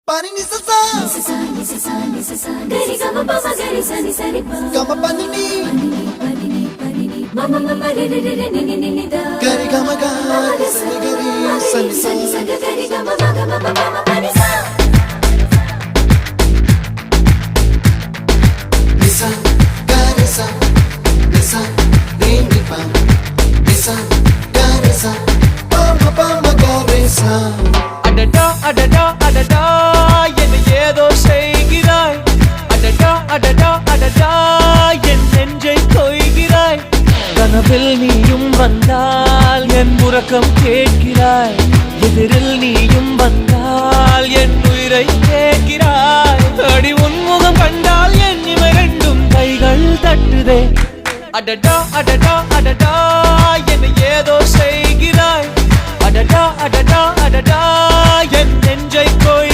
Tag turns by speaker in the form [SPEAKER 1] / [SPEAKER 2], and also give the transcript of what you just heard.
[SPEAKER 1] Pani ni sa sa gari gama pa ma gari sa ni sa ni pa gama pani ni mama mama re re re ni ni ni da gari gama ga sa ni gari sa ni sa gari gama ma gama mama pani sa nisa gari sa nisa ni ni pa nisa gari sa pa ma gari sa
[SPEAKER 2] adada adada adada என்ன ஏதோ செய்கிறாய் அடடா அடடா அடடா என் நெஞ்சை கொய்கிறாய் கனவில் நீயும் வந்தால் என் உறக்கம் கேட்கிறாய் எதிரில் நீயும் வந்தால் என் உயிரை கேட்கிறாய் அடி உன்முகம் கண்டால் என் இமை ரெண்டும் கைகள் தட்டுதே அடடா அடடா அடடா என்ன ஏதோ செய்கிறாய் அடடா அடடா அடடா என் நெஞ்சை கொய்